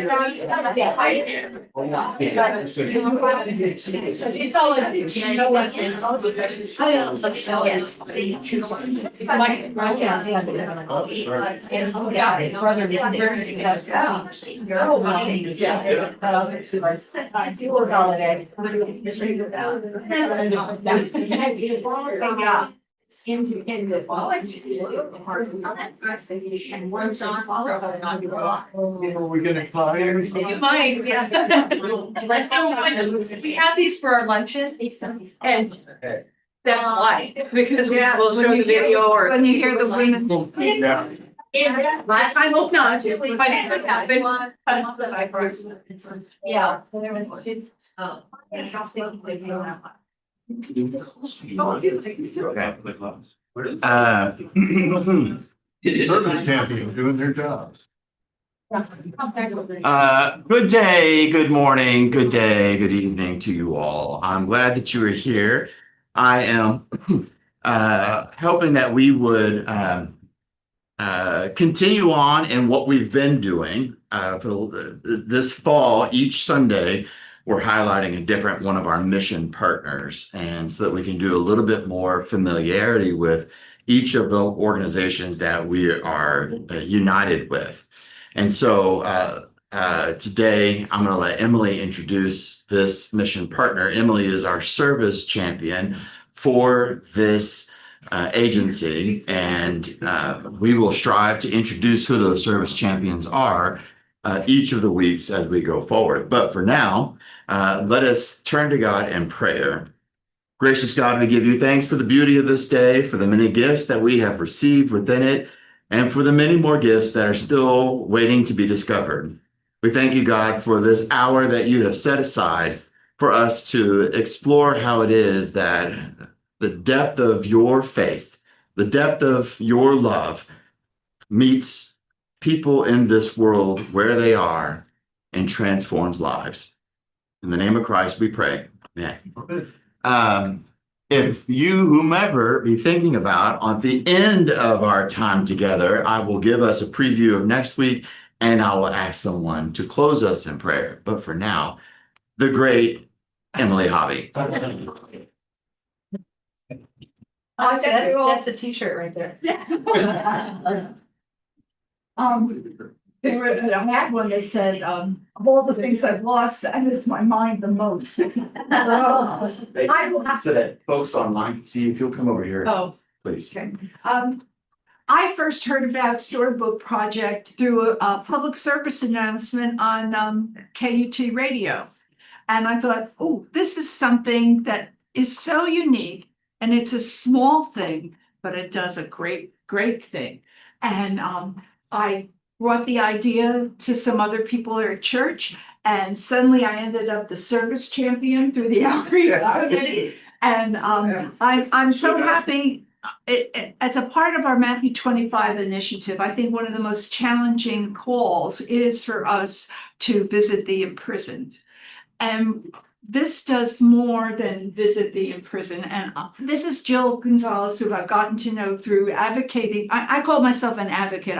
It's all in it. You know what? It's all good. Yeah. Independent. And once on. We're gonna climb. You might, yeah. We have these for our luncheon and that's why, because we will show the video or. When you hear the women. Yeah. I hope not. But it could happen. Yeah. Service champion doing their jobs. Good day, good morning, good day, good evening to you all. I'm glad that you are here. I am hoping that we would continue on in what we've been doing for this fall. Each Sunday, we're highlighting a different one of our mission partners, and so that we can do a little bit more familiarity with each of the organizations that we are united with. And so today, I'm going to let Emily introduce this mission partner. Emily is our service champion for this agency, and we will strive to introduce who those service champions are each of the weeks as we go forward. But for now, let us turn to God in prayer. Gracious God, we give you thanks for the beauty of this day, for the many gifts that we have received within it, and for the many more gifts that are still waiting to be discovered. We thank you, God, for this hour that you have set aside for us to explore how it is that the depth of your faith, the depth of your love meets people in this world where they are and transforms lives. In the name of Christ, we pray. Amen. If you, whomever, be thinking about on the end of our time together, I will give us a preview of next week, and I will ask someone to close us in prayer. But for now, the great Emily Hobby. That's a t-shirt right there. There was I had one that said, of all the things I've lost, I miss my mind the most. So that folks online can see if you'll come over here, Oh, please. okay. I first heard about Storybook Project through a public service announcement on KUT radio. And I thought, oh, this is something that is so unique, and it's a small thing, but it does a great thing. And I brought the idea to some other people at church, and suddenly I ended up the service champion through the outreach committee. And I'm so happy. As a part of our Matthew 25 initiative, I think one of the most challenging calls is for us to visit the imprisoned. And this does more than visit the imprisoned. And this is Jill Gonzalez, who I've gotten to know through advocating. I call myself an advocate.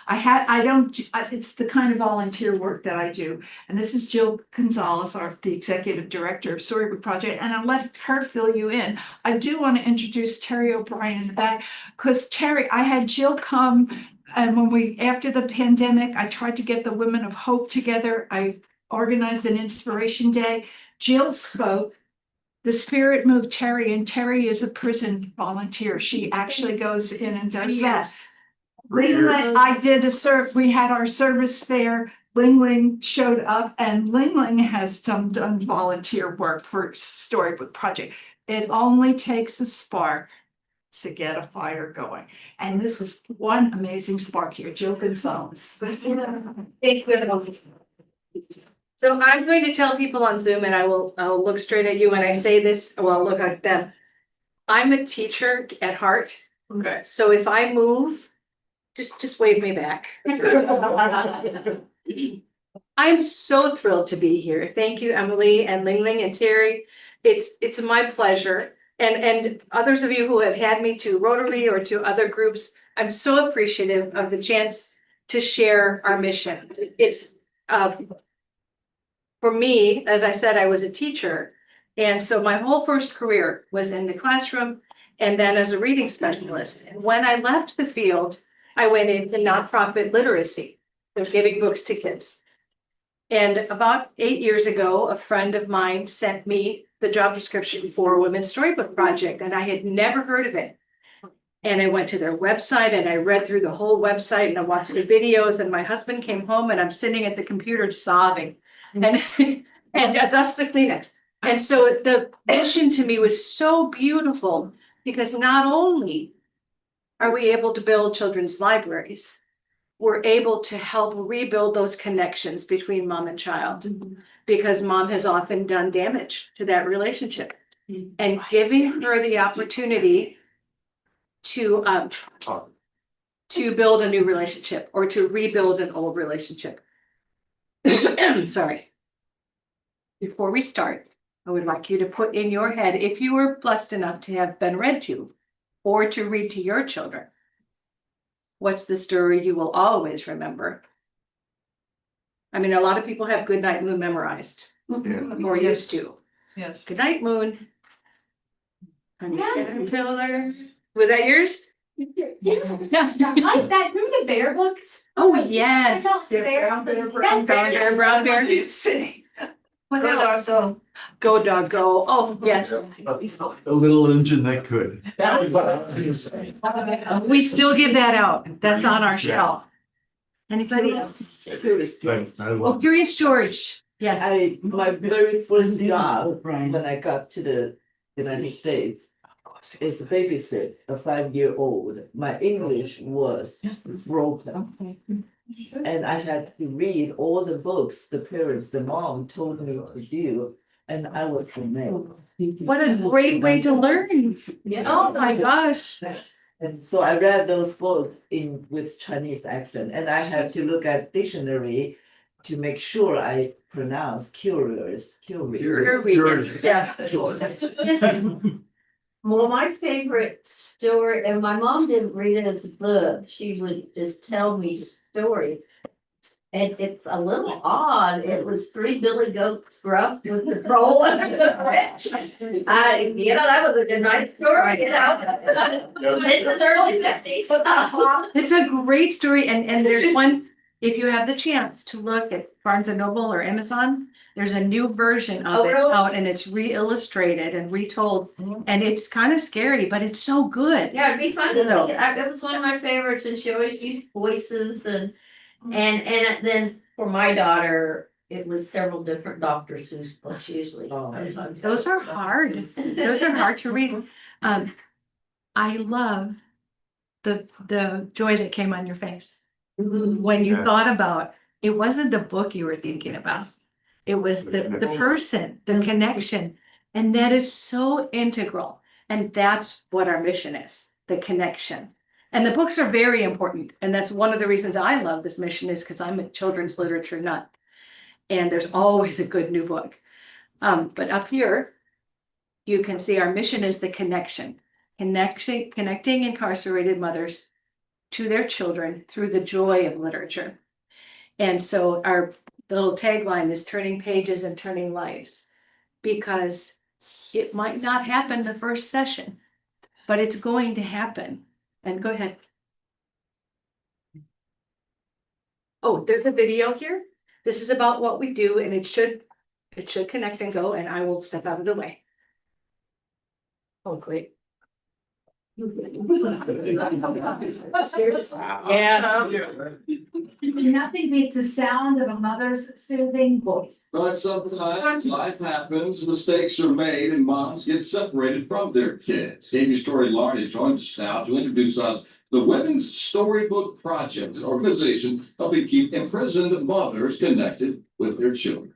It's the kind of volunteer work that I do. And this is Jill Gonzalez, the executive director of Storybook Project. And I'll let her fill you in. I do want to introduce Terry O'Brien in the back, because Terry, I had Jill come, and after the pandemic, I tried to get the Women of Hope together. I organized an inspiration day. Jill spoke, the spirit moved Terry, and Terry is a prison volunteer. She actually goes in and does that. We had our service fair. Ling Ling showed up, and Ling Ling has done volunteer work for Storybook Project. It only takes a spark to get a fire going. And this is one amazing spark here, Jill Gonzalez. So I'm going to tell people on Zoom, and I'll look straight at you when I say this. Well, look at them. I'm a teacher at heart. Okay. So if I move, just wave me back. I'm so thrilled to be here. Thank you, Emily and Ling Ling and Terry. It's my pleasure. And others of you who have had me to Rotary or to other groups, I'm so appreciative of the chance to share our mission. It's For me, as I said, I was a teacher. And so my whole first career was in the classroom and then as a reading specialist. And when I left the field, I went into nonprofit literacy, so giving books to kids. And about 8 years ago, a friend of mine sent me the job description for a Women's Storybook Project, and I had never heard of it. And I went to their website and I read through the whole website and I watched the videos, and my husband came home and I'm sitting at the computer sobbing. And that's the Kleenex. And so the mission to me was so beautiful because not only are we able to build children's libraries, we're able to help rebuild those connections between mom and child, because mom has often done damage to that relationship. And giving her the opportunity to build a new relationship or to rebuild an old relationship. Sorry. Before we start, I would like you to put in your head, if you were blessed enough to have been read to or to read to your children, what's the story you will always remember? I mean, a lot of people have Goodnight Moon memorized or used to. Yes. Goodnight Moon. Honey Caterpillar. Was that yours? Yeah, like that. Remember the bear books? Oh, yes. Brown bear, Brown bear, brown bear. What Go, dog, else? go. Go, dog, go. Oh, yes. A little engine that could. We still give that out. That's on our shelf. Anybody else? Oh, Curious George. Yes. My very first job when I got to the United States is to babysit a 5-year-old. My English was broken. And I had to read all the books the parents, the mom told me to do, and I was amazed. What a great way to learn. Oh, my gosh. And so I read those books with Chinese accent, and I had to look at dictionary to make sure I pronounce curious. Curious, yeah. Yes. Well, my favorite story, and my mom didn't read it as a book, she would just tell me stories. And it's a little odd, it was 3 billy goats gruffed with the troll under the bridge. That was a good night story, This is early 50s. It's a great story, and there's one, if you have the chance to look at Barnes and Noble or Amazon, there's a new version of it really? out, and it's re-illustrated and retold, and it's kind of scary, but it's so good. Yeah, it'd be fun to see So- it. It was one of my favorites, and she always used voices and then for my daughter, it was several different Dr. Seuss books usually. Sometimes. Those are hard. Those are hard to read. I love the joy that came on your face when you Yeah. thought about, it wasn't the book you were thinking about. It was the person, the connection, and that is so integral. And that's what our mission is, the connection. And the books are very important. And that's one of the reasons I love this mission, is because I'm a children's literature nut. And there's always a good new book. But up here, you can see our mission is the connection. Connecting incarcerated mothers to their children through the joy of literature. And so our little tagline is turning pages and turning lives, because it might not happen the first session, but it's going to happen. And go ahead. Oh, there's a video here. This is about what we do, and it should connect and go, and I will step out of the way. Oh, great. Yeah. Nothing beats the sound of a mother's soothing voice. But sometimes life happens, mistakes are made, and moms get separated from their kids. Amy Story Lardy joins us now to introduce us to the Women's Storybook Project, an organization helping keep imprisoned mothers connected with their children.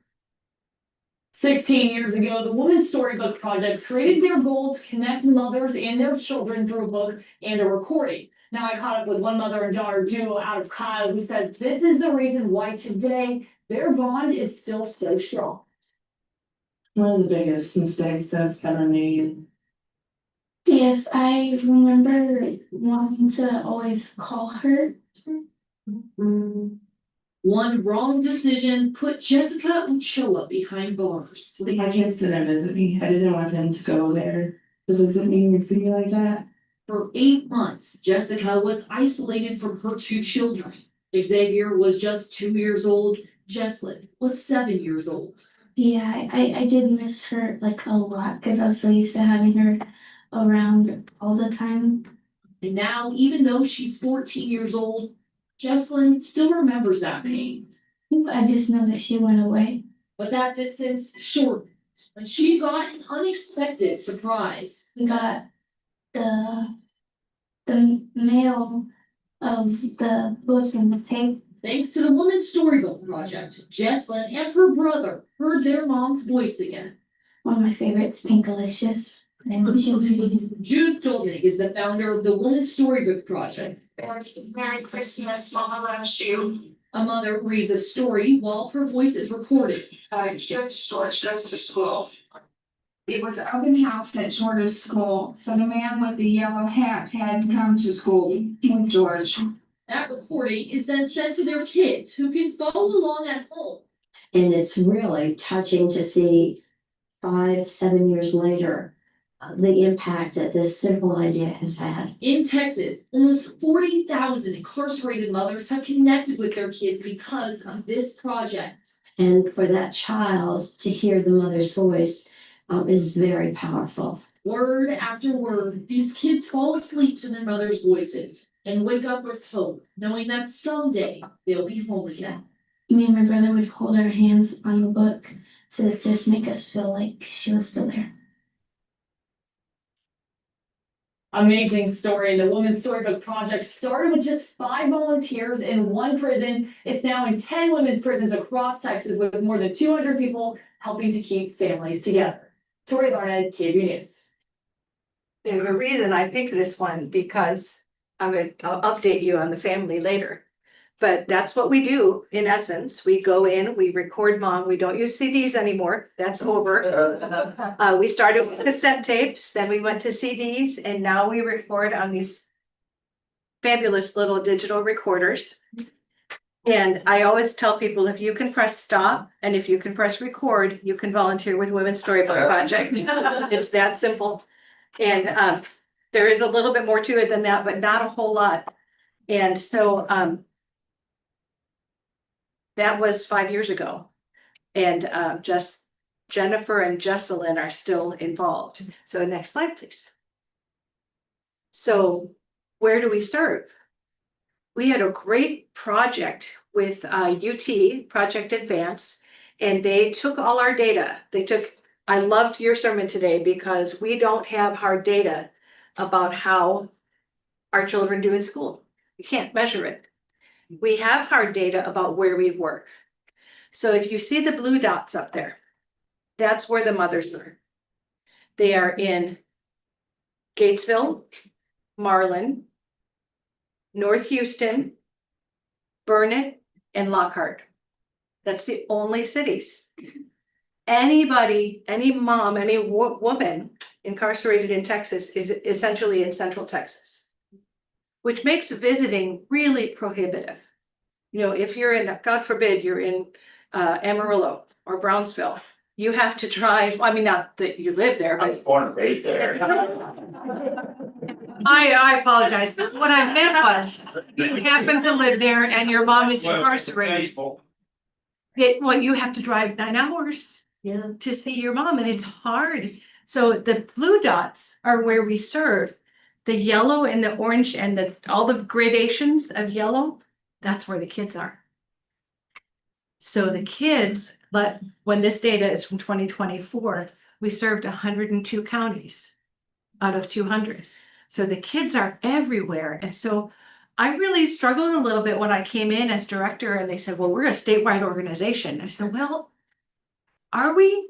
16 years ago, the Women's Storybook Project created their goal to connect mothers and their children through a book and a recording. Now, I caught up with one mother and daughter duo out of Kyle who said this is the reason why today their bond is still so strong. One of the biggest mistakes I've ever made. Yes, I remember wanting to always call her. One wrong decision put Jessica Ochoa behind bars. My kids didn't visit me. I didn't want them to go there to visit me and see me like that. For 8 months, Jessica was isolated from her 2 children. Xavier was just 2 years old. Jesslyn was 7 years old. Yeah, I did miss her like a lot because I was so used to having her around all the time. And now, even though she's 14 years old, Jesslyn still remembers that pain. I just know that she went away. But that distance shortened when she got an unexpected surprise. We got the mail of the book and the tape. Thanks to the Women's Storybook Project, Jesslyn and her brother heard their mom's voice again. One of my favorites, Pinkalicious. And she was really Judith Doldig is the founder of the Women's Storybook Project. Merry Christmas, Mama loves you. A mother reads a story while her voice is recorded. George goes to school. It was an open house at George's school, so the man with the yellow hat hadn't come to school with George. That recording is then sent to their kids who can follow along at home. And it's really touching to see 5, 7 years later, the impact that this simple idea has had. In Texas, almost 40,000 incarcerated mothers have connected with their kids because of this project. And for that child to hear the mother's voice is very powerful. Word after word, these kids fall asleep to their mother's voices and wake up with hope, knowing that someday they'll be home again. me and my brother would hold our hands on the book to just make us feel like she was still there. Amazing story. The Women's Storybook Project started with just 5 volunteers in 1 prison. It's now in 10 women's prisons across Texas with more than 200 people helping to keep families together. Tori Larned, KB News. There's a reason I picked this one because I'll update you on the family later. But that's what we do in essence. We go in, we record mom. We don't use CDs anymore. That's over. We started with cassette tapes, then we went to CDs, and now we record on these fabulous little digital recorders. And I always tell people, if you can press stop and if you can press record, you can volunteer with Women's Storybook Project. It's that simple. And there is a little bit more to it than that, but not a whole lot. And so that was 5 years ago. And just Jennifer and Jesselyn are still involved. So next slide, please. So where do we serve? We had a great project with UT, Project Advance, and they took all our data. I loved your sermon today because we don't have hard data about how our children do in school. You can't measure it. We have hard data about where we work. So if you see the blue dots up there, that's where the mothers are. They are in Gatesville, Marlin, North Houston, Burnet, and Lockhart. That's the only cities. Anybody, any mom, any woman incarcerated in Texas is essentially in Central Texas, which makes visiting really prohibitive. You know, if you're in, God forbid, you're in Amarillo or Brownsville, you have to drive. I mean, not that you live there, I was but born and raised there. I apologize. What I meant was, you happen to live there and your mom is incarcerated. Well, you have to drive 9 hours to see your mom, and it's hard. So the blue dots are where we serve. The yellow and the orange and all the gradations of yellow, that's where the kids are. So the kids, but when this data is from 2024, we served 102 counties out of 200. So the kids are everywhere. And so I really struggled a little bit when I came in as director and they said, well, we're a statewide organization. I said, well, are we?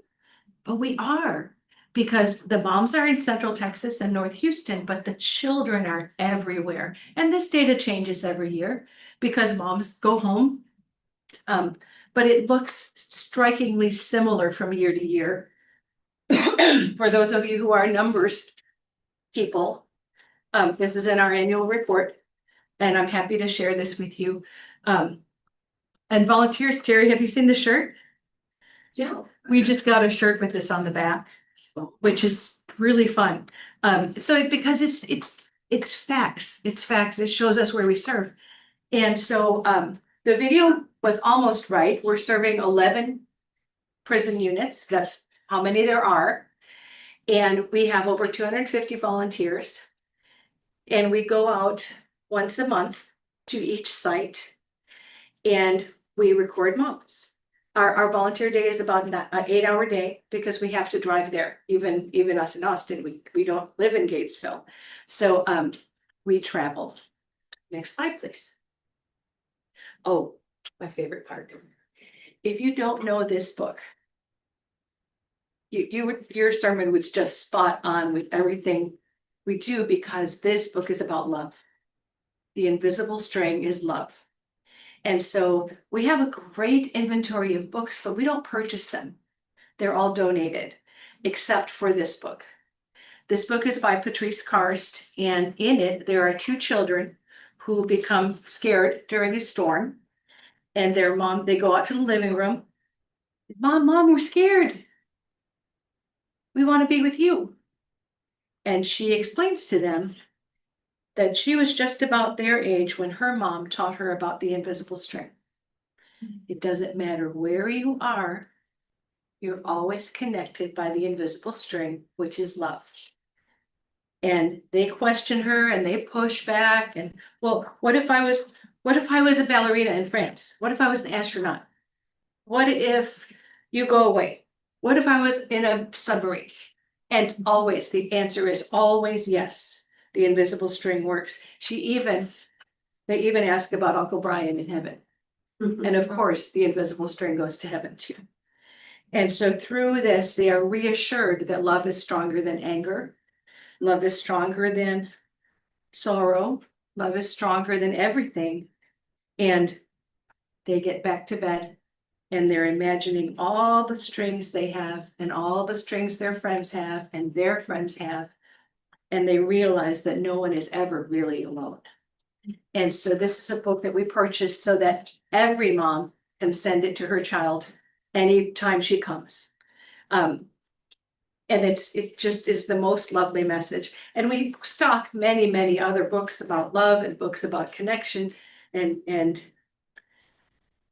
But we are, because the moms are in Central Texas and North Houston, but the children are everywhere. And this data changes every year because moms go home. But it looks strikingly similar from year to year. For those of you who are numbers people, this is in our annual report, and I'm happy to share this with you. And volunteers, Terry, have you seen the shirt? Yeah. We just got a shirt with this on the back, which is really fun. So because it's facts, it shows us where we serve. And so, the video was almost right. We're serving 11 prison units. That's how many there are. And we have over 250 volunteers. And we go out once a month to each site and we record moms. Our volunteer day is about an 8-hour day because we have to drive there. Even us in Austin, we don't live in Gatesville. So we travel. Next slide, please. Oh, my favorite part. If you don't know this book, your sermon was just spot on with everything we do because this book is about love. The invisible string is love. And so we have a great inventory of books, but we don't purchase them. They're all donated, except for this book. This book is by Patrice Karst, and in it, there are 2 children who become scared during a storm. And their mom, they go out to the living room. Mom, we're scared. We want to be with you. And she explains to them that she was just about their age when her mom taught her about the invisible string. It doesn't matter where you are, you're always connected by the invisible string, which is love. And they question her and they push back. And well, what if I was a ballerina in France? What if I was an astronaut? What if you go away? What if I was in a submarine? And always, the answer is always yes. The invisible string works. They even ask about Uncle Brian in heaven. And of course, the invisible string goes to heaven too. And so through this, they are reassured that love is stronger than anger. Love is stronger than sorrow. Love is stronger than everything. And they get back to bed and they're imagining all the strings they have and all the strings their friends have and their friends have. And they realize that no one is ever really alone. And so this is a book that we purchased so that every mom can send it to her child anytime she comes. And it just is the most lovely message. And we stock many, many other books about love and books about connection. And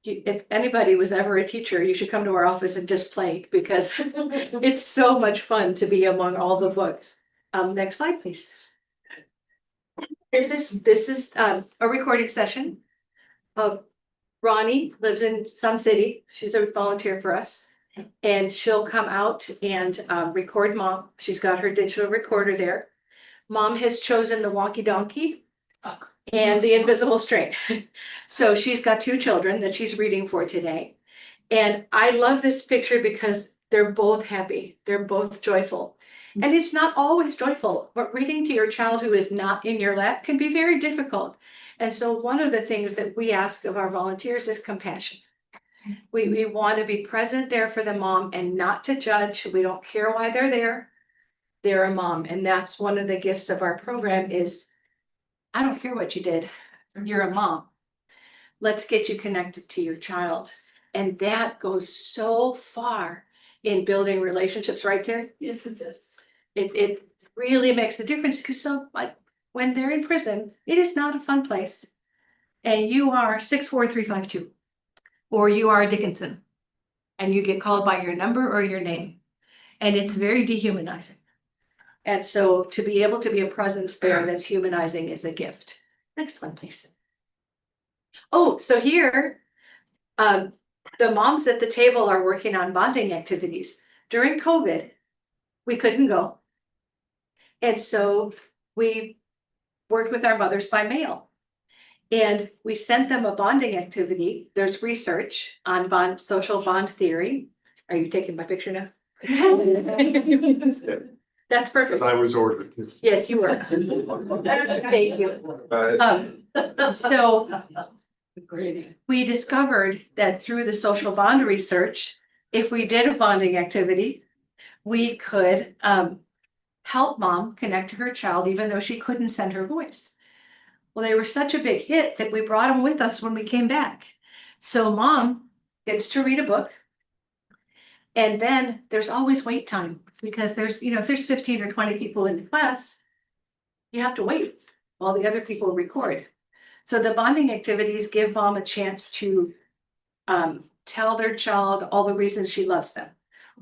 if anybody was ever a teacher, you should come to our office and just play because it's so much fun to be among all the books. Next slide, please. This is a recording session. Ronnie lives in some city. She's a volunteer for us. And she'll come out and record mom. She's got her digital recorder there. Mom has chosen the wonky donkey and the invisible string. So she's got 2 children that she's reading for today. And I love this picture because they're both happy. They're both joyful. And it's not always joyful, but reading to your child who is not in your lap can be very difficult. And so one of the things that we ask of our volunteers is compassion. We want to be present there for the mom and not to judge. We don't care why they're there. They're a mom. And that's one of the gifts of our program is, I don't care what you did. You're a mom. Let's get you connected to your child. And that goes so far in building relationships, right, Terry? Yes, it does. It really makes a difference because like when they're in prison, it is not a fun place. And you are 64352, or you are Dickinson, and you get called by your number or your name. And it's very dehumanizing. And so to be able to be a presence there that's humanizing is a gift. Next one, please. Oh, so here, the moms at the table are working on bonding activities. During COVID, we couldn't go. And so we worked with our mothers by mail. And we sent them a bonding activity. There's research on social bond theory. Are you taking my picture now? That's perfect. Because I was ordered. Yes, you were. Thank you. So we discovered that through the social bond research, if we did a bonding activity, we could help mom connect to her child, even though she couldn't send her voice. Well, they were such a big hit that we brought them with us when we came back. So mom gets to read a book. And then there's always wait time because there's, if there's 15 or 20 people in the class, you have to wait while the other people record. So the bonding activities give mom a chance to tell their child all the reasons she loves them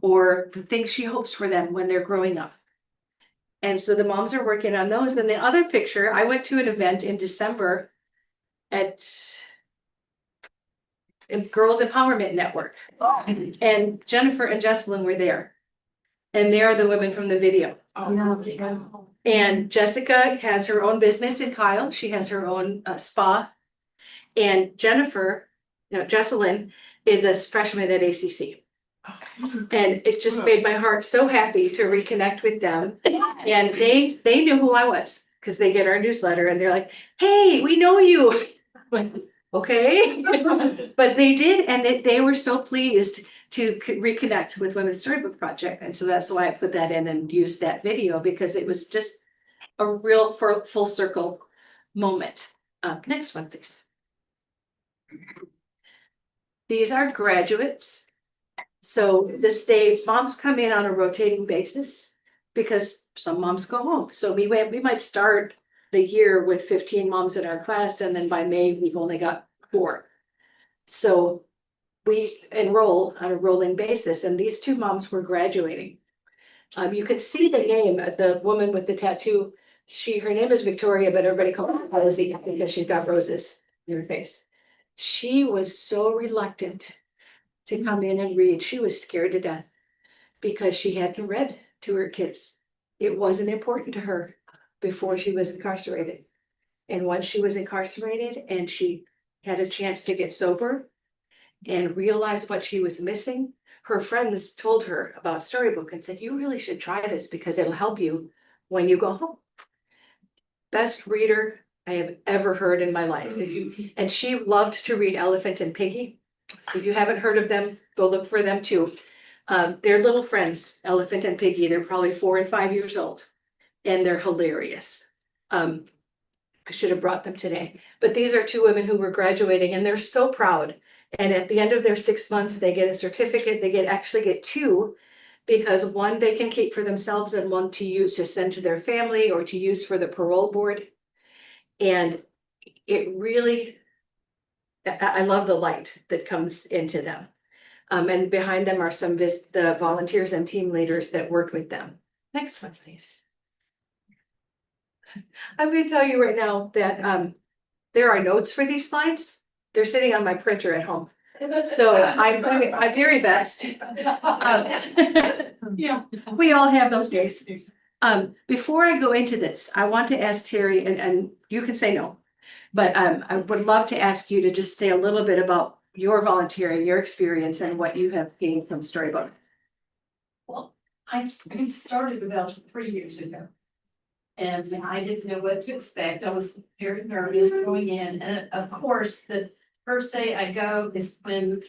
or the things she hopes for them when they're growing up. And so the moms are working on those. And the other picture, I went to an event in December at Girls Empowerment Network. And Jennifer and Jesselyn were there. And they are the women from the video. And Jessica has her own business in Kyle. She has her own spa. And Jennifer, Jesselyn is a freshman at ACC. And it just made my heart so happy to reconnect with them. And they knew who I was because they get our newsletter and they're like, hey, we know you. Okay. But they did, and they were so pleased to reconnect with Women's Storybook Project. And so that's why I put that in and used that video because it was just a real full circle moment. Next one, please. These are graduates. So moms come in on a rotating basis because some moms go home. So we might start the year with 15 moms in our class, and then by May, we've only got 4. So we enroll on a rolling basis, and these 2 moms were graduating. You could see the name, the woman with the tattoo. Her name is Victoria, but everybody calls her Rosie because she's got roses in her face. She was so reluctant to come in and read. She was scared to death because she hadn't read to her kids. It wasn't important to her before she was incarcerated. And once she was incarcerated and she had a chance to get sober and realize what she was missing, her friends told her about Storybook and said, you really should try this because it'll help you when you go home. Best reader I have ever heard in my life. And she loved to read Elephant and Piggy. If you haven't heard of them, go look for them too. They're little friends, Elephant and Piggy. They're probably 4 and 5 years old, and they're hilarious. I should have brought them today. But these are 2 women who were graduating, and they're so proud. And at the end of their 6 months, they get a certificate. They actually get 2, because one they can keep for themselves and one to use to send to their family or to use for the parole board. And it really, I love the light that comes into them. And behind them are some the volunteers and team leaders that worked with them. Next one, please. I'm going to tell you right now that there are notes for these slides. They're sitting on my printer at home. So I'm doing my very best. Yeah, we all have those days. Before I go into this, I want to ask Terry, and you can say no, but I would love to ask you to just say a little bit about your volunteering, your experience, and what you have gained from Storybook. Well, I started about 3 years ago. And I didn't know what to expect. I was very nervous going in. And of course, the first day I go is when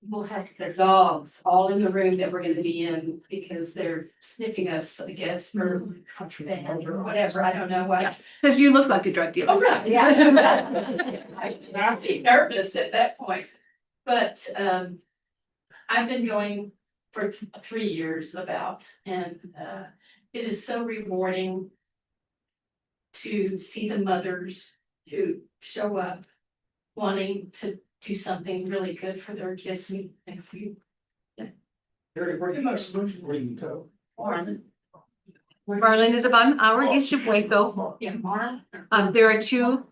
we'll have the dogs all in the room that we're going to be in because they're sniffing us, I guess, for contraband or whatever. I don't know what. Because you look like a drug dealer. Oh, right, yeah. I was be nervous at that point. But I've been going for 3 years about, and it is so rewarding to see the mothers who show up wanting to do something really good for their kids next week. Yeah. Marlin. Marlin is about an hour east of Waco. Yeah, Marlin. There are 2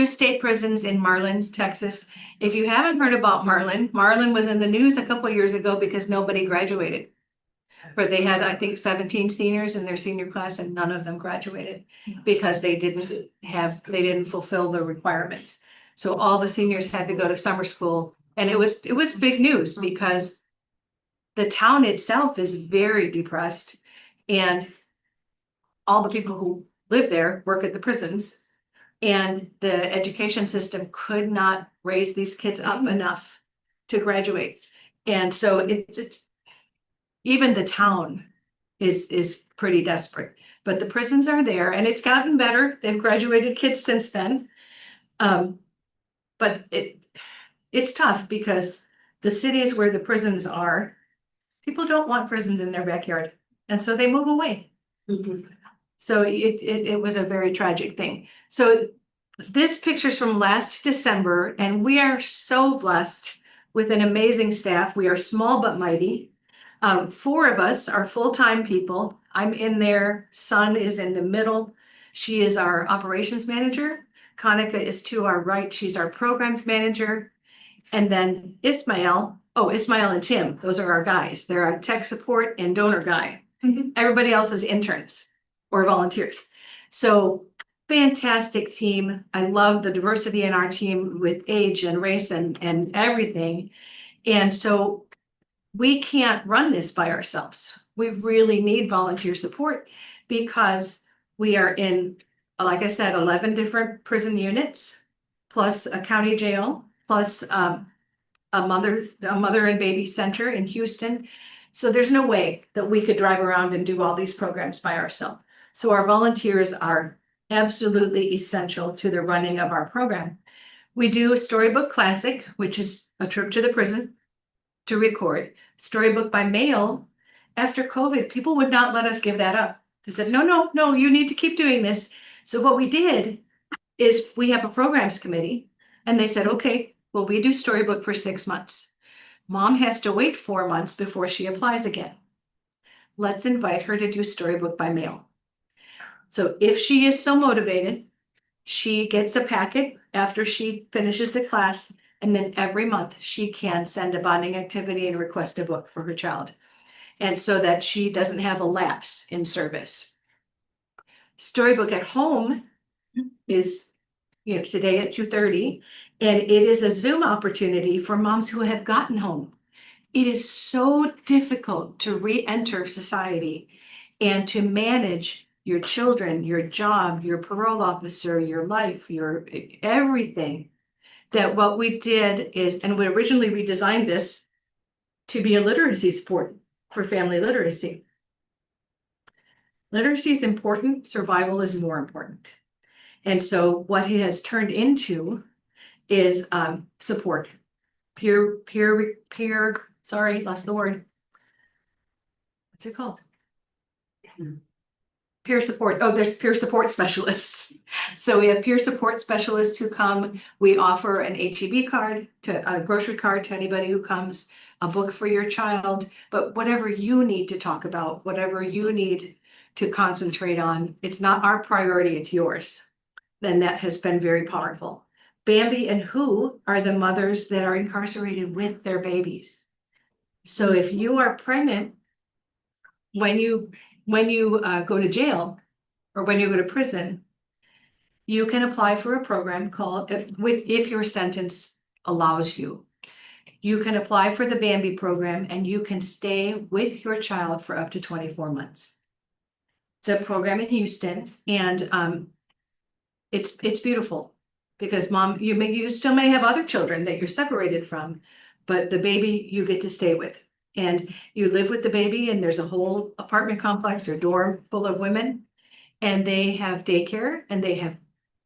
state prisons in Marlin, Texas. If you haven't heard about Marlin, Marlin was in the news a couple years ago because nobody graduated. But they had, I think, 17 seniors in their senior class, and none of them graduated because they didn't fulfill the requirements. So all the seniors had to go to summer school, and it was big news because the town itself is very depressed, and all the people who live there work at the prisons, and the education system could not raise these kids up enough to graduate. And so it's even the town is pretty desperate, but the prisons are there, and it's gotten better. They've graduated kids since then. But it's tough because the cities where the prisons are, people don't want prisons in their backyard, and so they move away. So it was a very tragic thing. So this picture's from last December, and we are so blessed with an amazing staff. We are small but mighty. 4 of us are full-time people. I'm in there. Son is in the middle. She is our operations manager. Kanika is to our right. She's our programs manager. And then Ismail and Tim, those are our guys. They're our tech support and donor guy. Everybody else is interns or volunteers. So fantastic team. I love the diversity in our team with age and race and everything. And so we can't run this by ourselves. We really need volunteer support because we are in, like I said, 11 different prison units, plus a county jail, plus a mother and baby center in Houston. So there's no way that we could drive around and do all these programs by ourselves. So our volunteers are absolutely essential to the running of our program. We do a Storybook Classic, which is a trip to the prison to record. Storybook by mail. After COVID, people would not let us give that up. They said, no, you need to keep doing this. So what we did is we have a programs committee, and they said, okay, well, we do Storybook for 6 months. Mom has to wait 4 months before she applies again. Let's invite her to do Storybook by mail. So if she is so motivated, she gets a packet after she finishes the class, and then every month she can send a bonding activity and request a book for her child. And so that she doesn't have a lapse in service. Storybook at Home is, today at 2:30, and it is a Zoom opportunity for moms who have gotten home. It is so difficult to re-enter society and to manage your children, your job, your parole officer, your life, your everything. That what we did is, and we originally redesigned this to be a literacy support for family literacy. Literacy is important, survival is more important. And so what it has turned into is support. Sorry, lost the word. What's it called? Peer support. Oh, there's peer support specialists. So we have peer support specialists who come. We offer an HEB card, a grocery card to anybody who comes, a book for your child, but whatever you need to talk about, whatever you need to concentrate on, it's not our priority, it's yours. Then that has been very powerful. Bambi and Who are the mothers that are incarcerated with their babies. So if you are pregnant, when you go to jail or when you go to prison, you can apply for a program called, if your sentence allows you. You can apply for the Bambi program and you can stay with your child for up to 24 months. It's a program in Houston, and it's beautiful because mom, you still may have other children that you're separated from, but the baby you get to stay with. And you live with the baby, and there's a whole apartment complex or dorm full of women, and they have daycare, and they have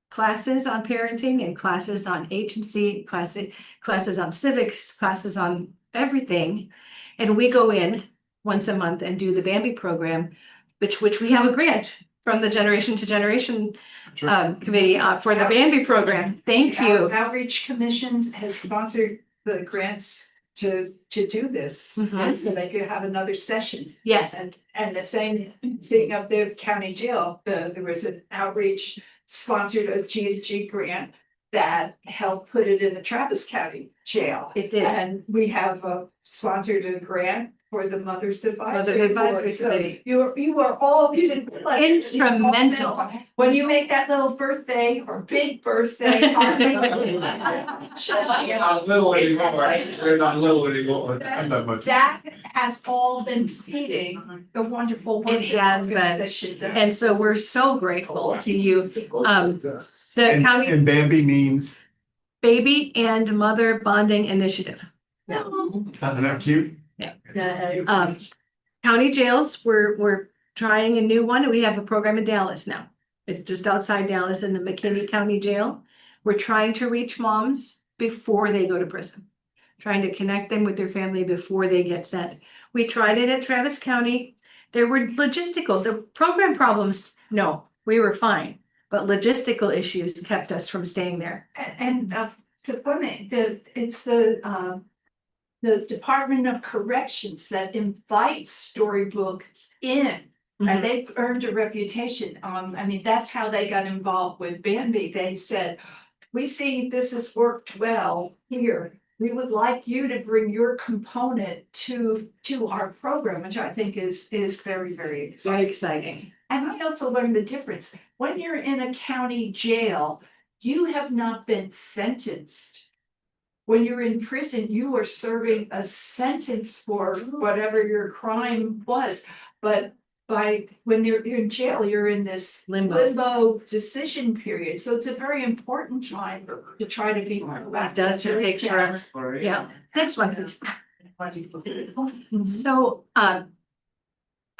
classes on parenting and classes on agency, classes on civics, classes on everything. And we go in once a month and do the Bambi program, which we have a grant from the Generation to Generation committee for the Bambi program. Thank you. Outreach Commissions has sponsored the grants to do this, and so they could have another session. Yes. And the same thing of the county jail, there was an outreach sponsored a G2G grant that helped put it in the Travis County Jail. It did. And we have sponsored a grant for the Mothers Advisory Board. So Committee. you were all Instrumental. when you make that little birthday or big birthday. Not little anymore. They're not little anymore. Not that much. That has all been feeding the wonderful work. It has been. that she does. And so we're so grateful to you. The county And Bambi means, Baby and Mother Bonding Initiative. isn't that cute? County jails, we're trying a new one. We have a program in Dallas now. It's just outside Dallas in the McKinney County Jail. We're trying to reach moms before they go to prison. Trying to connect them with their family before they get sent. We tried it at Travis County. There were logistical, the program problems, no, we were fine. But logistical issues kept us from staying there. It's the Department of Corrections that invites Storybook in. And they've earned a reputation. I mean, that's how they got involved with Bambi. They said, we see this has worked well here. We would like you to bring your component to our program, which I think is very, very exciting. And I also learned the difference. When you're in a county jail, you have not been sentenced. When you're in prison, you are serving a sentence for whatever your crime was. But when you're in jail, you're in this limbo decision period. So it's a very important time to try to be more. It does, it takes forever. Yeah, next one, please. So, I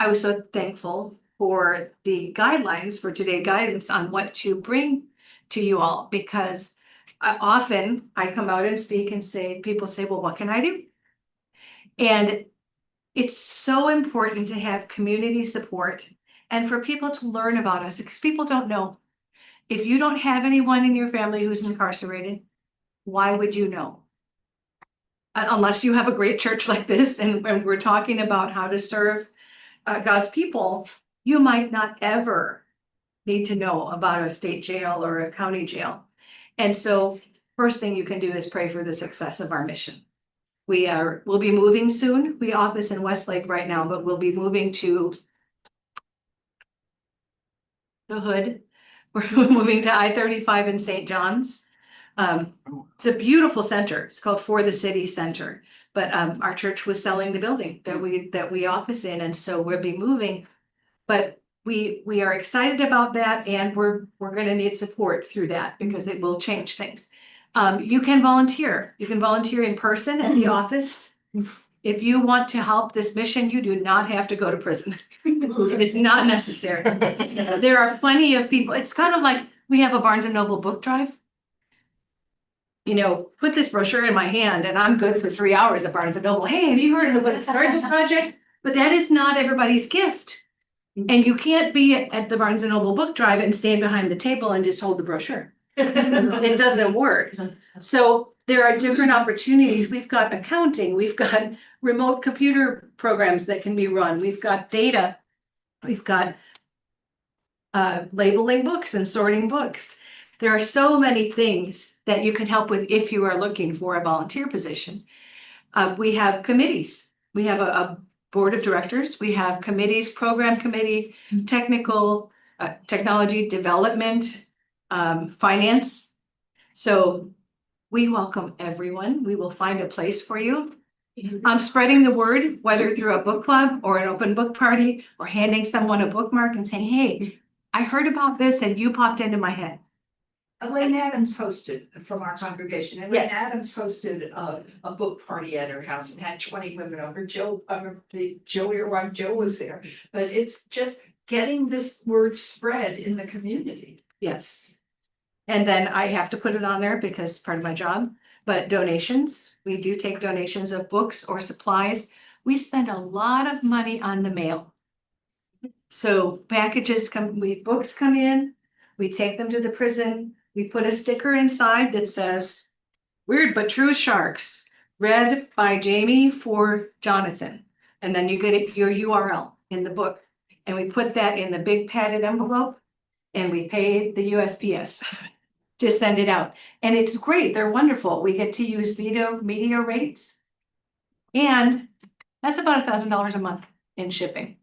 was so thankful for the guidelines for today's guidance on what to bring to you all, because often I come out and speak and say, people say, well, what can I do? And it's so important to have community support and for people to learn about us, because people don't know. If you don't have anyone in your family who's incarcerated, why would you know? Unless you have a great church like this and we're talking about how to serve God's people, you might not ever need to know about a state jail or a county jail. And so first thing you can do is pray for the success of our mission. We'll be moving soon. We office in Westlake right now, but we'll be moving to the hood. We're moving to I-35 in St. John's. It's a beautiful center. It's called For the City Center. But our church was selling the building that we office in, and so we'll be moving. But we are excited about that, and we're going to need support through that because it will change things. You can volunteer. You can volunteer in person at the office. If you want to help this mission, you do not have to go to prison. It is not necessary. There are plenty of people. It's kind of like we have a Barnes and Noble book drive. You know, put this brochure in my hand and I'm good for 3 hours at Barnes and Noble. Hey, have you heard of the Storybook Project? But that is not everybody's gift. And you can't be at the Barnes and Noble book drive and stand behind the table and just hold the brochure. It doesn't work. So there are different opportunities. We've got accounting, we've got remote computer programs that can be run. We've got data. We've got labeling books and sorting books. There are so many things that you can help with if you are looking for a volunteer position. We have committees. We have a board of directors. We have committees, program committee, technical, technology development, finance. So we welcome everyone. We will find a place for you. I'm spreading the word, whether through a book club or an open book party or handing someone a bookmark and saying, hey, I heard about this and you popped into my head. Elaine Adams hosted from our congregation. Elaine Adams hosted a book party at her house and had 20 women over. Your wife Joe was there. But it's just getting this word spread in the community. Yes. And then I have to put it on there because it's part of my job. But donations, we do take donations of books or supplies. We spend a lot of money on the mail. So packages books come in, we take them to the prison. We put a sticker inside that says, Weird But True Sharks, read by Jamie for Jonathan. And then you get your URL in the book. And we put that in the big padded envelope and we pay the USPS to send it out. And it's great. They're wonderful. We get to use media rates. And that's about $1,000 a month in shipping.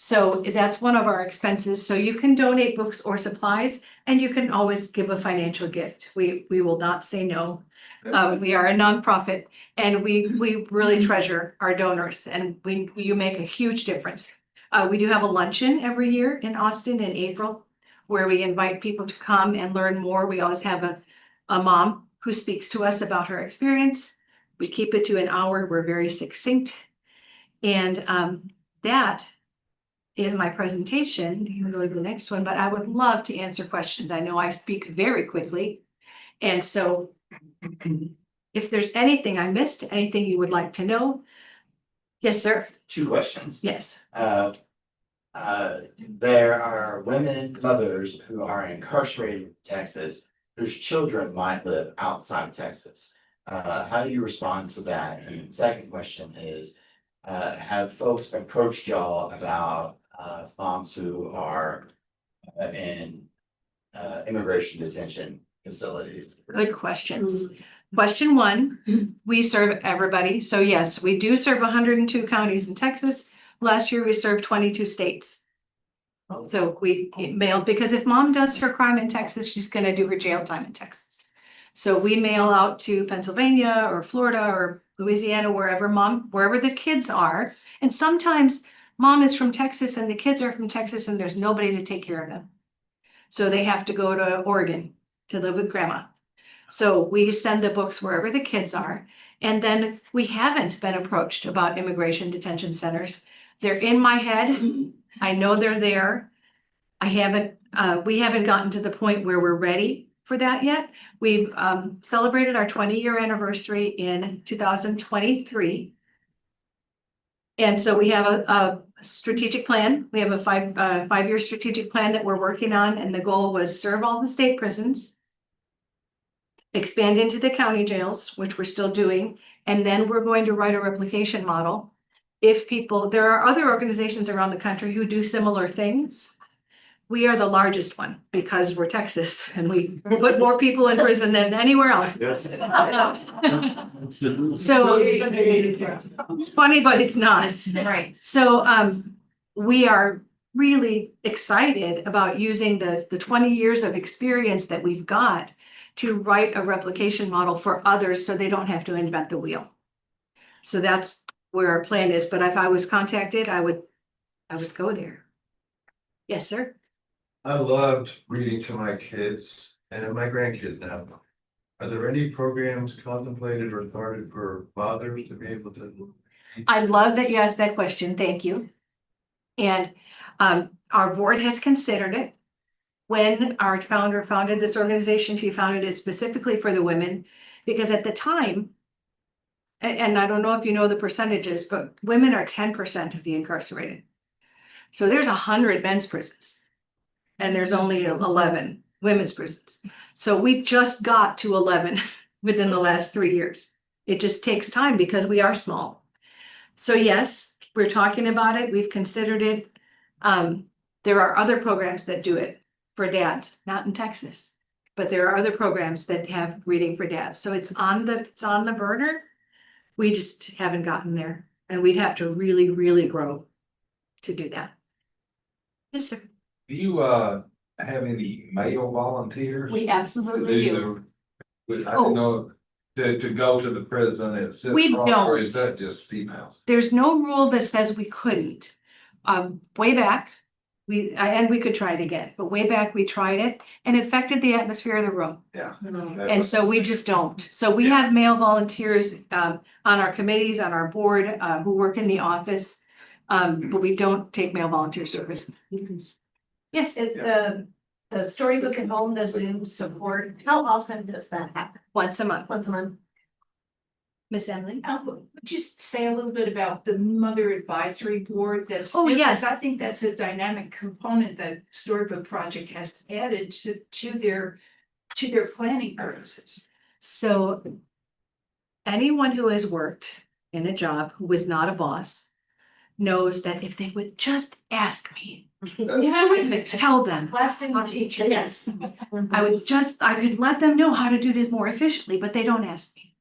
So that's one of our expenses. So you can donate books or supplies, and you can always give a financial gift. We will not say no. We are a nonprofit, and we really treasure our donors, and you make a huge difference. We do have a luncheon every year in Austin in April, where we invite people to come and learn more. We always have a mom who speaks to us about her experience. We keep it to an hour. We're very succinct, and that. In my presentation, you can go to the next one, but I would love to answer questions. I know I speak very quickly. And so If there's anything I missed, anything you would like to know. Yes, sir. 2 questions. Yes. There are mothers who are incarcerated in Texas, whose children might live outside of Texas. How do you respond to that? And second question is, have folks approached y'all about moms who are in immigration detention facilities? Good questions. Question 1, we serve everybody. So yes, we do serve 102 counties in Texas. Last year, we served 22 states. So we mailed, because if mom does her crime in Texas, she's gonna do her jail time in Texas. So we mail out to Pennsylvania or Florida or Louisiana, wherever the kids are. And sometimes mom is from Texas and the kids are from Texas and there's nobody to take care of them. So they have to go to Oregon to live with grandma. So we send the books wherever the kids are. And then we haven't been approached about immigration detention centers. They're in my head. I know they're there. We haven't gotten to the point where we're ready for that yet. We've celebrated our 20-year anniversary in 2023. And so we have a strategic plan. We have a five-year strategic plan that we're working on. And the goal was serve all the state prisons, expand into the county jails, which we're still doing. And then we're going to write a replication model. There are other organizations around the country who do similar things. We are the largest one because we're Texas and we put more people in prison than anywhere else. So it's funny, but it's not. Right. So we are really excited about using the 20 years of experience that we've got to write a replication model for others so they don't have to invent the wheel. So that's where our plan is. But if I was contacted, I would go there. Yes, sir. I loved reading to my kids and my grandkids now. Are there any programs contemplated or started for fathers to be able to? I love that you asked that question. Thank you. And our board has considered it. When our founder founded this organization, she founded it specifically for the women, because at the time, and I don't know if you know the percentages, but women are 10% of the incarcerated. So there's 100 men's prisons and there's only 11 women's prisons. So we just got to 11 within the last 3 years. It just takes time because we are small. So yes, we're talking about it. We've considered it. There are other programs that do it for dads, not in Texas, but there are other programs that have reading for dads. So it's on the burner. We just haven't gotten there, and we'd have to really, really grow to do that. Yes, sir. Do you have any male volunteers? We absolutely do. I didn't know to go to the prison and sit We front, don't. or is that just females? There's no rule that says we couldn't. Way back, and we could try it again, but way back we tried it and it affected the atmosphere of the room. Yeah. And so we just don't. So we have male volunteers on our committees, on our board, who work in the office. But we don't take male volunteer service. Yes. The Storybook at Home, the Zoom support, how often does that happen? Once a month. Once a month? Miss Emily? Just say a little bit about the Mother Advisory Board that's. Oh, yes. I think that's a dynamic component that Storybook Project has added to their planning purposes. So anyone who has worked in a job who was not a boss knows that if they would just ask me, tell them. Last thing on teacher, yes. I could let them know how to do this more efficiently, but they don't ask me.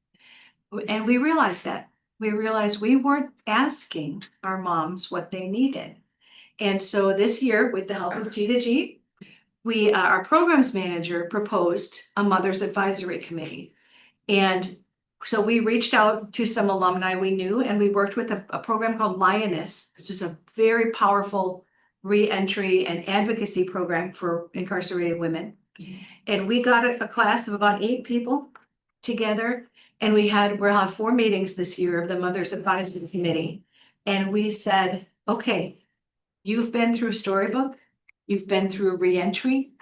And we realized that. We realized we weren't asking our moms what they needed. And so this year, with the help of G2G, our programs manager proposed a Mother's Advisory Committee. And so we reached out to some alumni we knew, and we worked with a program called Lioness, which is a very powerful re-entry and advocacy program for incarcerated women. And we got a class of about 8 people together, and we'll have 4 meetings this year of the Mother's Advisory Committee. And we said, okay, you've been through Storybook, you've been through re-entry,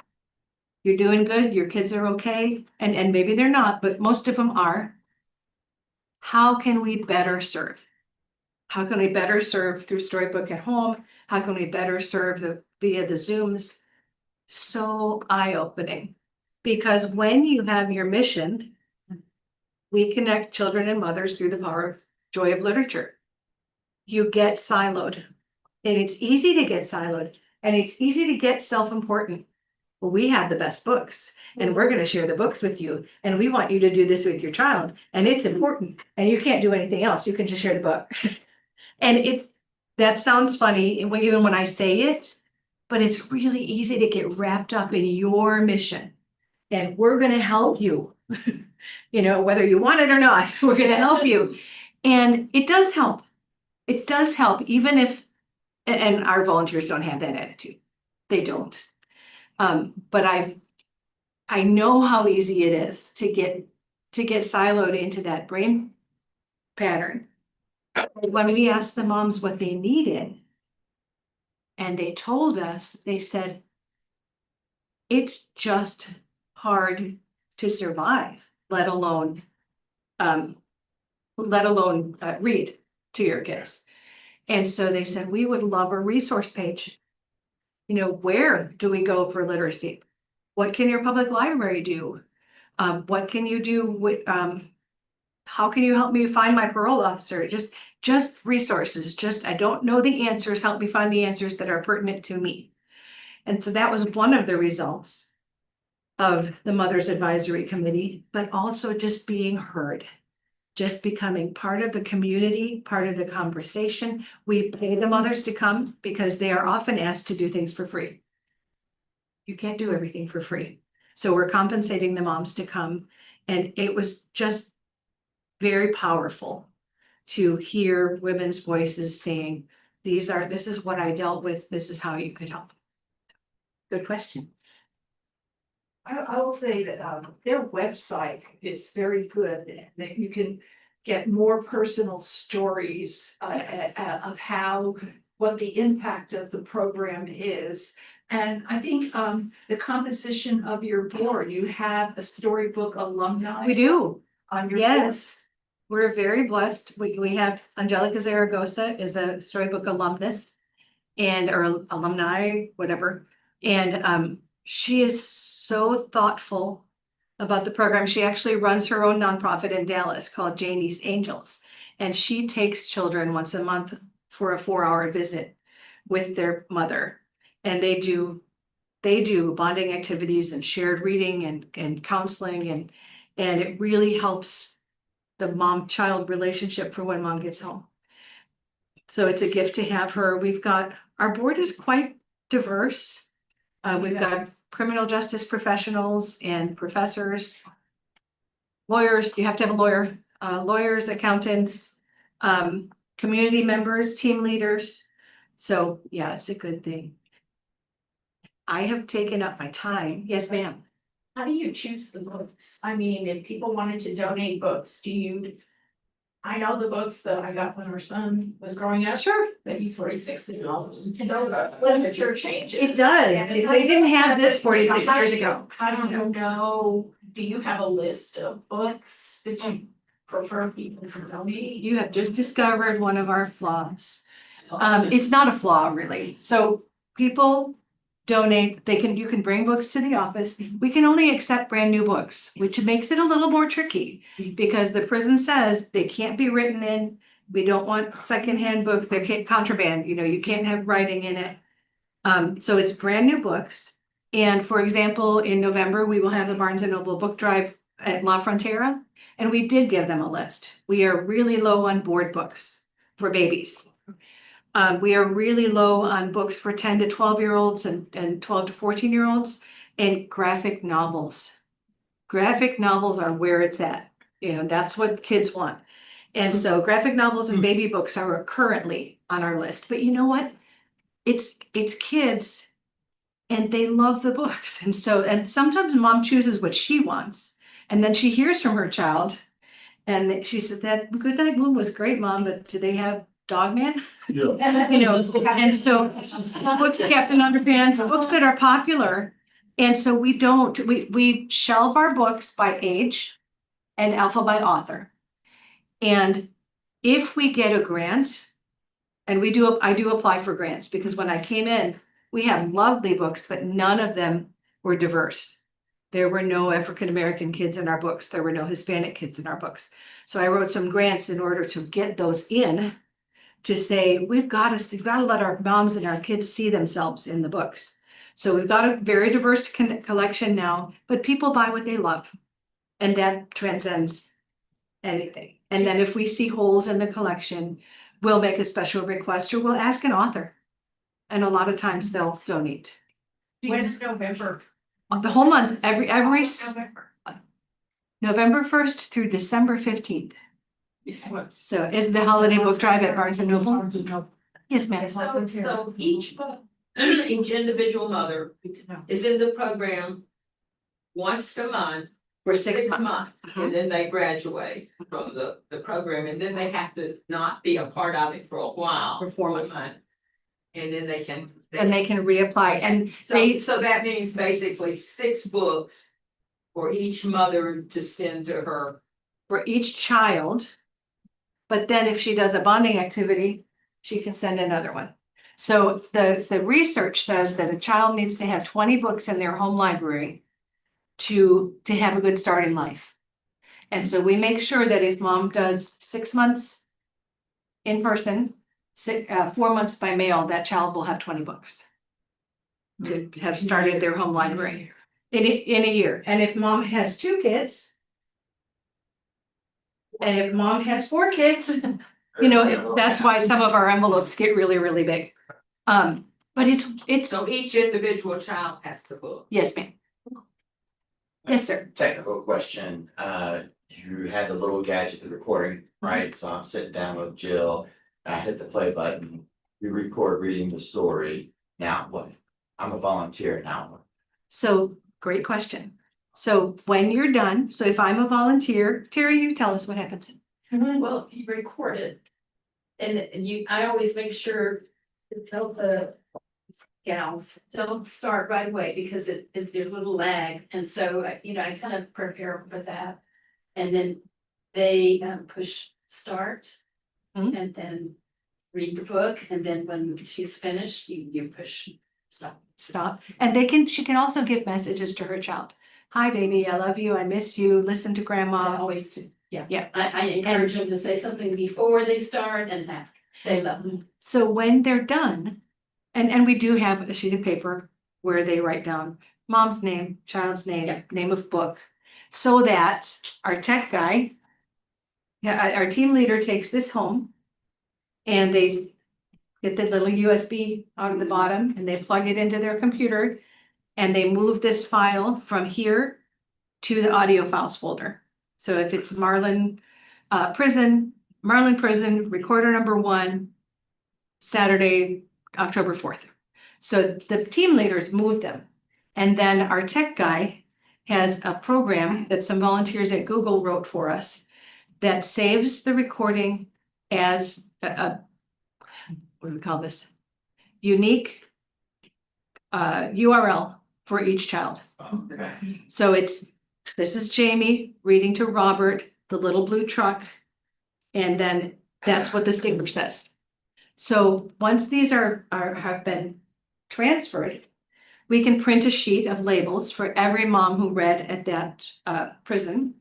you're doing good, your kids are okay, and maybe they're not, but most of them are. how can we better serve? How can we better serve through Storybook at home? How can we better serve via the Zooms? So eye-opening, because when you have your mission, we connect children and mothers through the power of joy of literature. You get siloed, and it's easy to get siloed, and it's easy to get self-important. Well, we have the best books, and we're going to share the books with you, and we want you to do this with your child, and it's important, and you can't do anything else. You can just share the book. And that sounds funny, even when I say it, but it's really easy to get wrapped up in your mission. And we're going to help you, whether you want it or not, we're going to help you. And it does help. It does help, even if, and our volunteers don't have that attitude. They don't. But I know how easy it is to get siloed into that brain pattern. When we asked the moms what they needed, and they told us, they said, it's just hard to survive, let alone read to your kids. And so they said, we would love a resource page. Where do we go for literacy? What can your public library do? What can you do with, how can you help me find my parole officer? Just resources, I don't know the answers, help me find the answers that are pertinent to me. And so that was one of the results of the Mother's Advisory Committee, but also just being heard, just becoming part of the community, part of the conversation. We pay the mothers to come because they are often asked to do things for free. You can't do everything for free. So we're compensating the moms to come. And it was just very powerful to hear women's voices saying, this is what I dealt with, this is how you could help. Good question. I will say that their website is very good, and that you can get more personal stories of what the impact of the program is. And I think the composition of your board, you have a Storybook alumni. We do. On your Yes. We're very blessed. We have Angelica Zaragoza is a Storybook alumnus or alumni, whatever. And she is so thoughtful about the program. She actually runs her own nonprofit in Dallas called Janie's Angels. And she takes children once a month for a 4-hour visit with their mother. And they do bonding activities and shared reading and counseling. And it really helps the mom-child relationship for when mom gets home. So it's a gift to have her. Our board is quite diverse. We've got criminal justice professionals and professors, lawyers, you have to have a lawyer, lawyers, accountants, community members, team leaders. So yeah, it's a good thing. I have taken up my time. Yes, ma'am. How do you choose the books? I mean, if people wanted to donate books, I know the books that I got when our son was growing up. Sure. But he's 46 and all, literature changes. It does. They didn't have this 46 years ago. I don't know, do you have a list of books that you prefer people to donate? You have just discovered one of our flaws. It's not a flaw, really. So people donate, you can bring books to the office. We can only accept brand new books, which makes it a little more tricky because the prison says they can't be written in. We don't want secondhand books. They're contraband, you can't have writing in it. So it's brand new books. And for example, in November, we will have a Barnes & Noble book drive at La Frontera. And we did give them a list. We are really low on board books for babies. We are really low on books for 10 to 12-year-olds and 12 to 14-year-olds and graphic novels. Graphic novels are where it's at. That's what kids want. And so graphic novels and baby books are currently on our list. But you know what? It's kids and they love the books. And sometimes mom chooses what she wants. And then she hears from her child and she said, that Goodnight Moon was great, Mom, but do they have Dogman? Yeah. And so books, Captain Underpants, books that are popular. And so we shelve our books by age and alpha by author. And if we get a grant, and I do apply for grants, because when I came in, we had lovely books, but none of them were diverse. There were no African-American kids in our books. There were no Hispanic kids in our books. So I wrote some grants in order to get those in, to say, we've got to let our moms and our kids see themselves in the books. So we've got a very diverse collection now, but people buy what they love. And that transcends anything. And then if we see holes in the collection, we'll make a special request or we'll ask an author. And a lot of times they'll donate. When's November? The whole month, every November. November 1st through December 15th. So is the holiday book drive at Barnes and Noble? Yes, ma'am. So each book, each individual mother is in the program once a month. For 6 months. months, and then they graduate from the program, and then they have to not be a part of it for a while. For 4 months. And then they can. And they can reapply, and So that means basically 6 books for each mother to send to her. for each child. But then if she does a bonding activity, she can send another one. So the research says that a child needs to have 20 books in their home library to have a good start in life. And so we make sure that if mom does 6 months in person, 4 months by mail, that child will have 20 books to have started their home library in a year. And if mom has 2 kids, and if mom has 4 kids, that's why some of our envelopes get really, really big. But it's So each individual child has the book. yes, ma'am. Yes, sir. Technical question, you had the little gadget, the recording, right? So I'm sitting down with Jill, I hit the play button, you record reading the story. Now what? I'm a volunteer now. So great question. So when you're done, so if I'm a volunteer, Terry, you tell us what happens. Well, you record it. And I always make sure to tell the gals, don't start right away because there's a little lag. And so, I kind of prepare for that. And then they push start and then read the book. And then when she's finished, you push stop. And she can also give messages to her child. Hi, baby, I love you. I miss you. Listen to I grandma. always do. Yeah. Yeah. I encourage them to say something before they start and after. They love them. So when they're done, and we do have a sheet of paper where they write down mom's name, child's name, name of book, so that our tech guy, our team leader takes this home and they get the little USB out of the bottom and they plug it into their computer and they move this file from here to the audio files folder. So if it's Marlin Prison, recorder number 1, Saturday, October 4th. So the team leaders move them. And then our tech guy has a program that some volunteers at Google wrote for us that saves the recording as a what do we call this? Unique URL for each child. Okay. So this is Jamie reading to Robert, the little blue truck. And then that's what the sticker says. So once these have been transferred, we can print a sheet of labels for every mom who read at that prison.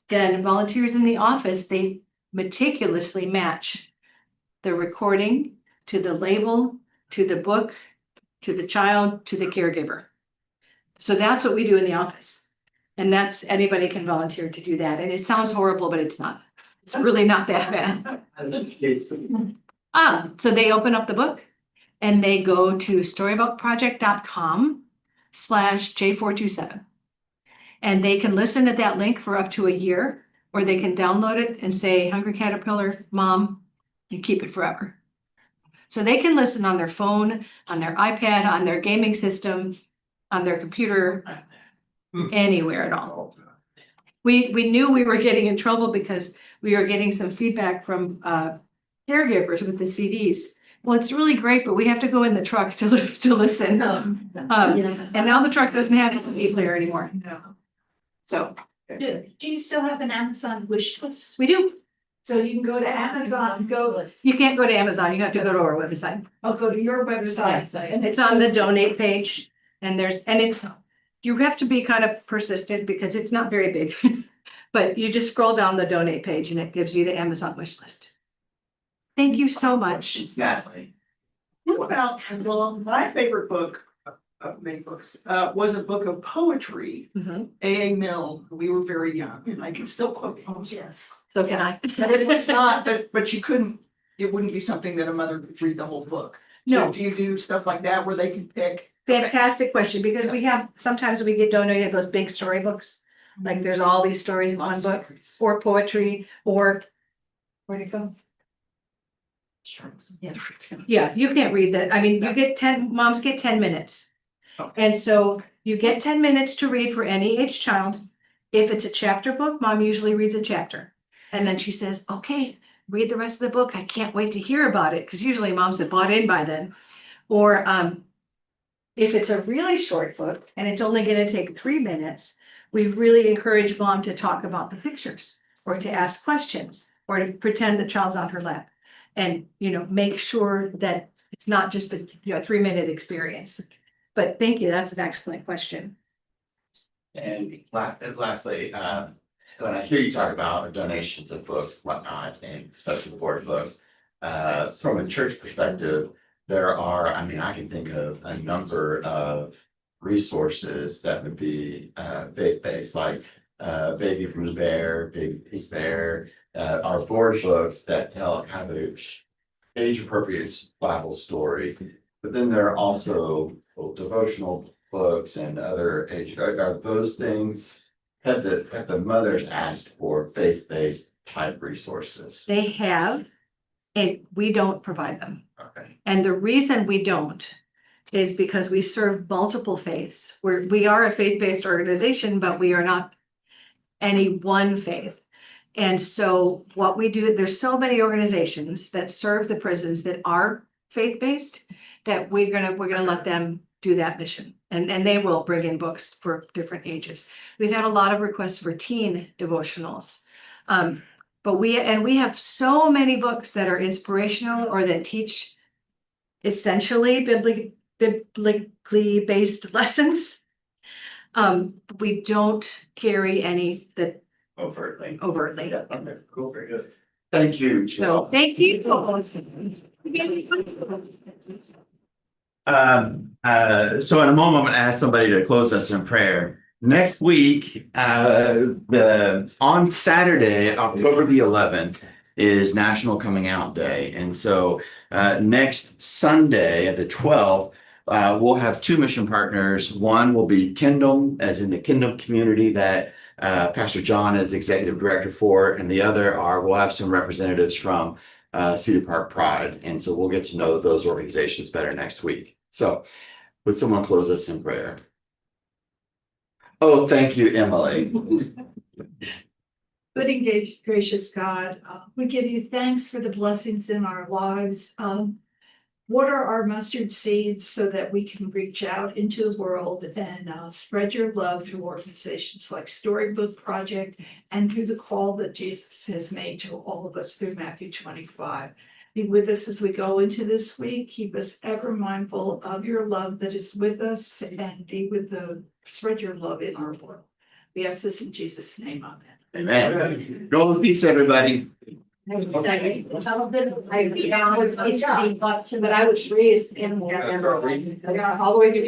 Then volunteers in the office, they meticulously match the recording to the label, to the book, to the child, to the caregiver. So that's what we do in the office. And anybody can volunteer to do that. And it sounds horrible, but it's not. It's really not that bad. So they open up the book and they go to storybookproject.com/J427. And they can listen at that link for up to a year, or they can download it and say, Hungry Caterpillar, Mom, and keep it forever. So they can listen on their phone, on their iPad, on their gaming system, on their computer, anywhere at all. We knew we were getting in trouble because we were getting some feedback from caregivers with the CDs. Well, it's really great, but we have to go in the truck to listen. And now the truck doesn't have a CD player anymore. No. So Do you still have an Amazon wish list? we do. So you can go to Amazon, You can't go to Amazon, you have to go to our website. I'll go to your website. And it's on the donate page and you have to be kind of persistent because it's not very big. But you just scroll down the donate page and it gives you the Amazon wish list. Thank you so much. Natalie. Well, my favorite book of many books was a book of poetry. A.A. Milne. We were very young, and I can still quote poems. Yes. So can I? But it was not. But you couldn't. It wouldn't be something that a mother could read the whole book. No. So do you do stuff like that where they can pick? Fantastic question, because sometimes we get donated those big storybooks. Like there's all these stories in one book, or poetry, or where'd it go? Yeah, you can't read that. I mean, you get moms get 10 minutes. And so you get 10 minutes to read for any age child. If it's a chapter book, mom usually reads a chapter. And then she says, okay, read the rest of the book. I can't wait to hear about it. Because usually moms have bought in by then. Or if it's a really short book and it's only going to take 3 minutes, we really encourage mom to talk about the pictures or to ask questions or to pretend the child's on her lap. And, make sure that it's not just a 3-minute experience. But thank you, that's an excellent question. And lastly, when I hear you talk about donations of books, whatnot, and especially board books, from a church perspective, there are, I can think of a number of resources that would be faith-based, like Baby Blue Bear, Big Peace Bear, our board books that tell kind of a age-appropriate Bible story. But then there are also devotional books and other age. Are those things? Have the mothers asked for faith-based type resources? They have, and we don't provide them. Okay. And the reason we don't is because we serve multiple faiths. We are a faith-based organization, but we are not any one faith. And so what we do, there's so many organizations that serve the prisons that are faith-based that we're gonna let them do that mission. And they will bring in books for different ages. We've had a lot of requests for teen devotionals. But we have so many books that are inspirational or that teach essentially biblically based lessons. We don't carry any that Overtly. Okay, cool, very good. Thank you. So thank you. So in a moment, I'm going to ask somebody to close us in prayer. Next week, on Saturday, October the 11th, is National Coming Out Day. And so next Sunday, the 12th, we'll have 2 mission partners. One will be Kingdom, as in the Kingdom community that Pastor John is the executive director for, and the other we'll have some representatives from Cedar Park Pride. And so we'll get to know those organizations better next week. So would someone close us in prayer? Oh, thank you, Emily. Good and gracious God, we give you thanks for the blessings in our lives. Water our mustard seeds so that we can reach out into the world and spread your love through organizations like Storybook Project and through the call that Jesus has made to all of us through Matthew 25. Be with us as we go into this week. Keep us ever mindful of your love that is with us and spread your love in our world. We ask this in Jesus' name, amen. Amen. Go in peace, everybody. But I would raise in all the way to